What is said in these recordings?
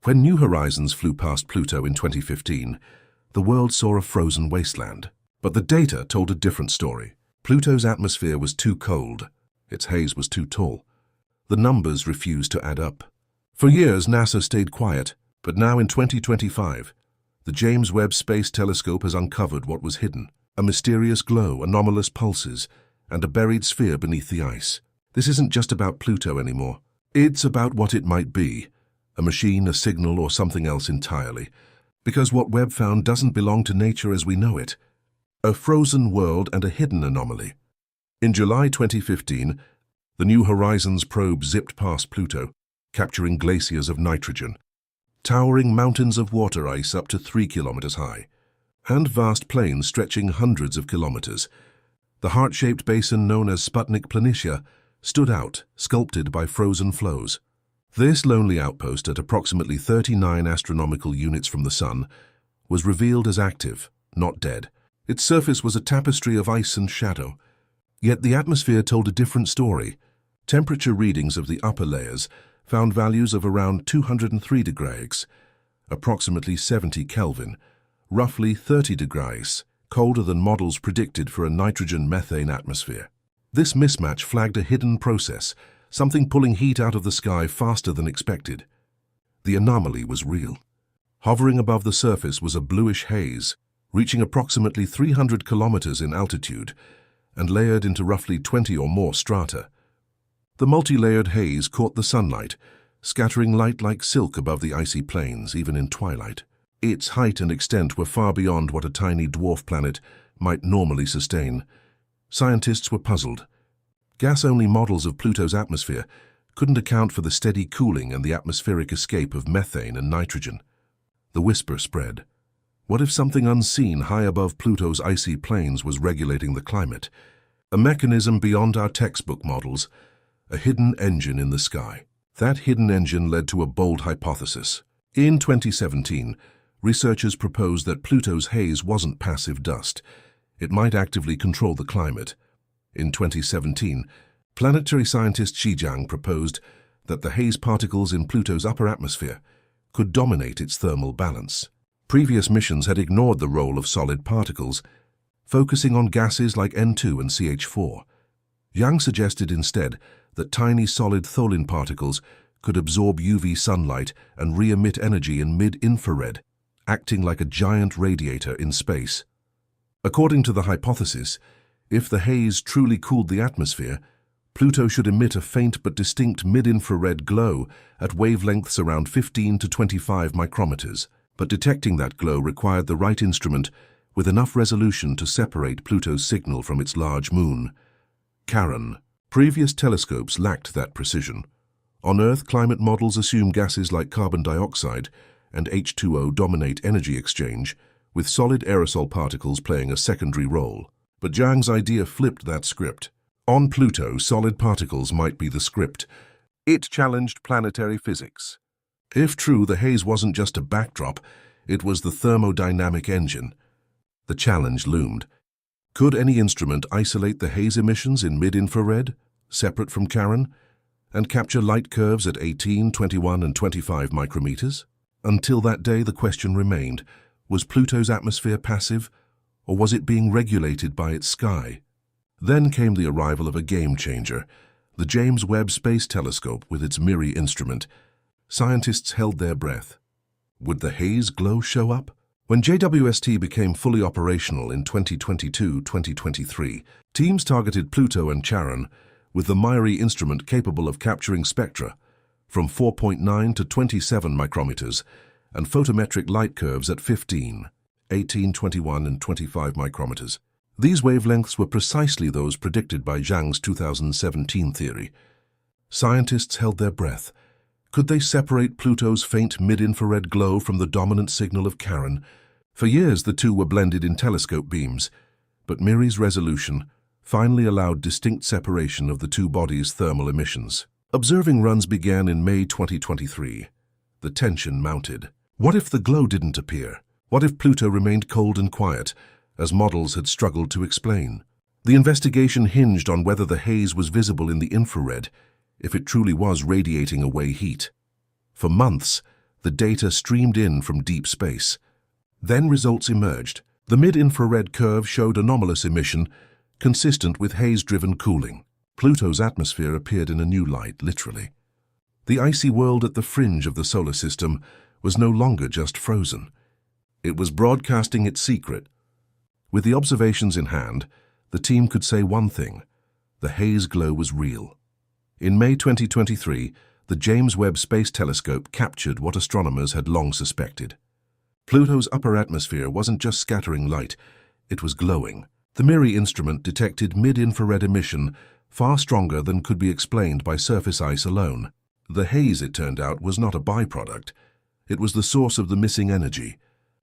When New Horizons flew past Pluto in 2015, the world saw a frozen wasteland. But the data told a different story. Pluto's atmosphere was too cold. Its haze was too tall. The numbers refused to add up. For years, NASA stayed quiet, but now in 2025, the James Webb Space Telescope has uncovered what was hidden: a mysterious glow, anomalous pulses, and a buried sphere beneath the ice. This isn't just about Pluto anymore. It's about what it might be: a machine, a signal, or something else entirely. Because what Webb found doesn't belong to nature as we know it. A frozen world and a hidden anomaly. In July 2015, the New Horizons probe zipped past Pluto, capturing glaciers of nitrogen, towering mountains of water ice up to 3 kilometers high, and vast plains stretching hundreds of kilometers. The heart-shaped basin known as Sputnik Planitia stood out, sculpted by frozen flows. This lonely outpost at approximately 39 astronomical units from the Sun was revealed as active, not dead. Its surface was a tapestry of ice and shadow. Yet the atmosphere told a different story. Temperature readings of the upper layers found values of around 203 degrees, approximately 70 Kelvin, roughly 30 degrees, colder than models predicted for a nitrogen-methane atmosphere. This mismatch flagged a hidden process, something pulling heat out of the sky faster than expected. The anomaly was real. Hovering above the surface was a bluish haze, reaching approximately 300 kilometers in altitude and layered into roughly 20 or more strata. The multi-layered haze caught the sunlight, scattering light like silk above the icy plains, even in twilight. Its height and extent were far beyond what a tiny dwarf planet might normally sustain. Scientists were puzzled. Gas-only models of Pluto's atmosphere couldn't account for the steady cooling and the atmospheric escape of methane and nitrogen. The whisper spread. What if something unseen high above Pluto's icy plains was regulating the climate? A mechanism beyond our textbook models, a hidden engine in the sky. That hidden engine led to a bold hypothesis. In 2017, researchers proposed that Pluto's haze wasn't passive dust. It might actively control the climate. In 2017, planetary scientist Xi Jiang proposed that the haze particles in Pluto's upper atmosphere could dominate its thermal balance. Previous missions had ignored the role of solid particles, focusing on gases like N2 and CH4. Yang suggested instead that tiny solid tholin particles could absorb UV sunlight and re-emit energy in mid-infrared, acting like a giant radiator in space. According to the hypothesis, if the haze truly cooled the atmosphere, Pluto should emit a faint but distinct mid-infrared glow at wavelengths around 15 to 25 micrometers. But detecting that glow required the right instrument with enough resolution to separate Pluto's signal from its large moon, Charon. Previous telescopes lacked that precision. On Earth, climate models assume gases like carbon dioxide and H2O dominate energy exchange, with solid aerosol particles playing a secondary role. But Jiang's idea flipped that script. On Pluto, solid particles might be the script. It challenged planetary physics. If true, the haze wasn't just a backdrop, it was the thermodynamic engine. The challenge loomed. Could any instrument isolate the haze emissions in mid-infrared, separate from Charon, and capture light curves at 18, 21, and 25 micrometers? Until that day, the question remained, was Pluto's atmosphere passive, or was it being regulated by its sky? Then came the arrival of a game-changer, the James Webb Space Telescope with its MIRI instrument. Scientists held their breath. Would the haze glow show up? When JWST became fully operational in 2022-2023, teams targeted Pluto and Charon with the MIRI instrument capable of capturing spectra from 4.9 to 27 micrometers and photometric light curves at 15, 18, 21, and 25 micrometers. These wavelengths were precisely those predicted by Jiang's 2017 theory. Scientists held their breath. Could they separate Pluto's faint mid-infrared glow from the dominant signal of Charon? For years, the two were blended in telescope beams, but MIRI's resolution finally allowed distinct separation of the two bodies' thermal emissions. Observing runs began in May 2023. The tension mounted. What if the glow didn't appear? What if Pluto remained cold and quiet, as models had struggled to explain? The investigation hinged on whether the haze was visible in the infrared, if it truly was radiating away heat. For months, the data streamed in from deep space. Then results emerged. The mid-infrared curve showed anomalous emission, consistent with haze-driven cooling. Pluto's atmosphere appeared in a new light, literally. The icy world at the fringe of the solar system was no longer just frozen. It was broadcasting its secret. With the observations in hand, the team could say one thing: the haze glow was real. In May 2023, the James Webb Space Telescope captured what astronomers had long suspected. Pluto's upper atmosphere wasn't just scattering light, it was glowing. The MIRI instrument detected mid-infrared emission far stronger than could be explained by surface ice alone. The haze, it turned out, was not a byproduct. It was the source of the missing energy.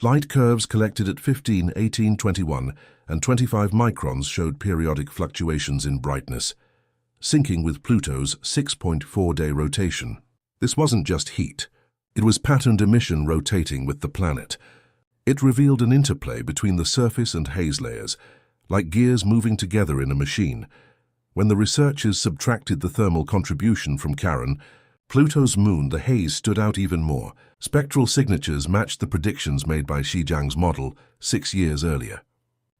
Light curves collected at 15, 18, 21, and 25 microns showed periodic fluctuations in brightness, syncing with Pluto's 6.4-day rotation. This wasn't just heat. It was patterned emission rotating with the planet. It revealed an interplay between the surface and haze layers, like gears moving together in a machine. When the researchers subtracted the thermal contribution from Charon, Pluto's moon, the haze, stood out even more. Spectral signatures matched the predictions made by Xizhang's model 6 years earlier.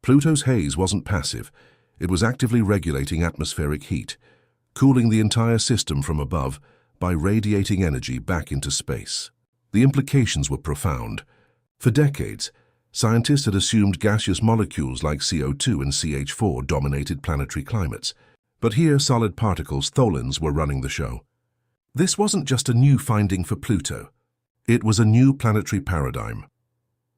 Pluto's haze wasn't passive. It was actively regulating atmospheric heat, cooling the entire system from above by radiating energy back into space. The implications were profound. For decades, scientists had assumed gaseous molecules like CO2 and CH4 dominated planetary climates. But here, solid particles, tholins, were running the show. This wasn't just a new finding for Pluto. It was a new planetary paradigm.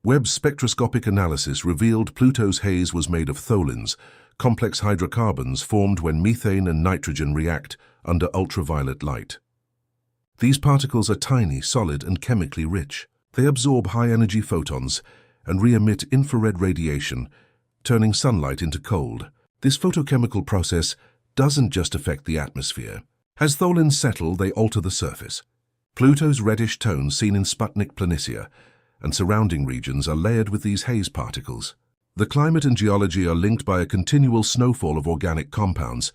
Webb's spectroscopic analysis revealed Pluto's haze was made of tholins, complex hydrocarbons formed when methane and nitrogen react under ultraviolet light. These particles are tiny, solid, and chemically rich. They absorb high-energy photons and re-emit infrared radiation, turning sunlight into cold. This photochemical process doesn't just affect the atmosphere. As tholins settle, they alter the surface. Pluto's reddish tones seen in Sputnik Planitia and surrounding regions are layered with these haze particles. The climate and geology are linked by a continual snowfall of organic compounds.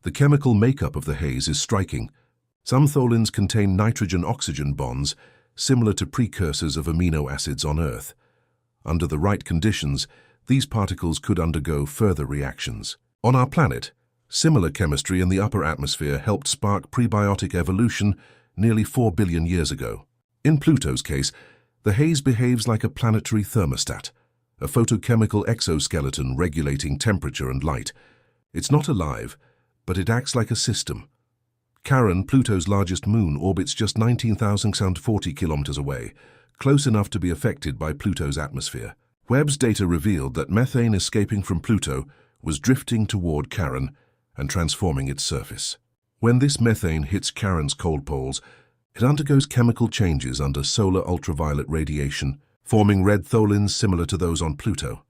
The chemical makeup of the haze is striking. Some tholins contain nitrogen-oxygen bonds, similar to precursors of amino acids on Earth. Under the right conditions, these particles could undergo further reactions. On our planet, similar chemistry in the upper atmosphere helped spark prebiotic evolution nearly 4 billion years ago. In Pluto's case, the haze behaves like a planetary thermostat, a photochemical exoskeleton regulating temperature and light. It's not alive, but it acts like a system. Charon, Pluto's largest moon, orbits just 19,040 kilometers away, close enough to be affected by Pluto's atmosphere. Webb's data revealed that methane escaping from Pluto was drifting toward Charon and transforming its surface. When this methane hits Charon's cold poles, it undergoes chemical changes under solar ultraviolet radiation, forming red tholins similar to those on Pluto.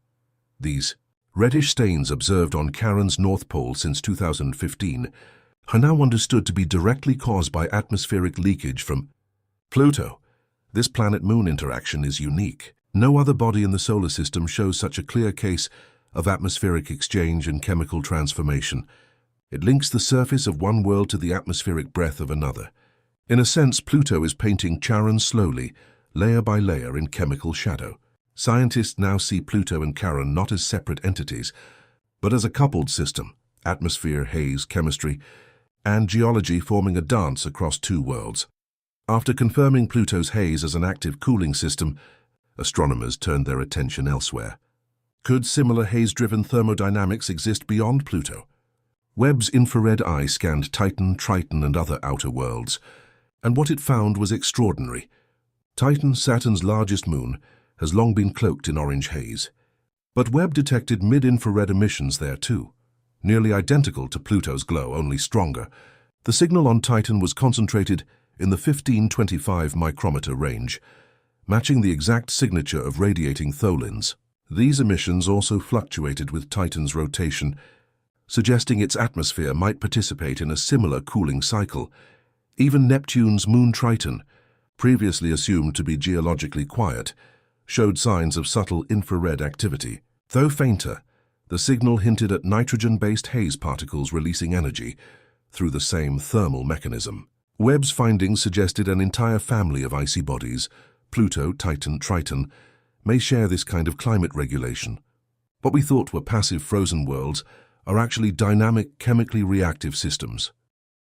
These reddish stains observed on Charon's north pole since 2015 are now understood to be directly caused by atmospheric leakage from Pluto. This planet-moon interaction is unique. No other body in the solar system shows such a clear case of atmospheric exchange and chemical transformation. It links the surface of one world to the atmospheric breath of another. In a sense, Pluto is painting Charon slowly, layer by layer in chemical shadow. Scientists now see Pluto and Charon not as separate entities, but as a coupled system: atmosphere, haze, chemistry, and geology forming a dance across two worlds. After confirming Pluto's haze as an active cooling system, astronomers turned their attention elsewhere. Could similar haze-driven thermodynamics exist beyond Pluto? Webb's infrared eye scanned Titan, Triton, and other outer worlds, and what it found was extraordinary. Titan, Saturn's largest moon, has long been cloaked in orange haze. But Webb detected mid-infrared emissions there too, nearly identical to Pluto's glow, only stronger. The signal on Titan was concentrated in the 15-25 micrometer range, matching the exact signature of radiating tholins. These emissions also fluctuated with Titan's rotation, suggesting its atmosphere might participate in a similar cooling cycle. Even Neptune's moon Triton, previously assumed to be geologically quiet, showed signs of subtle infrared activity. Though fainter, the signal hinted at nitrogen-based haze particles releasing energy through the same thermal mechanism. Webb's findings suggested an entire family of icy bodies, Pluto, Titan, Triton, may share this kind of climate regulation. What we thought were passive frozen worlds are actually dynamic, chemically reactive systems.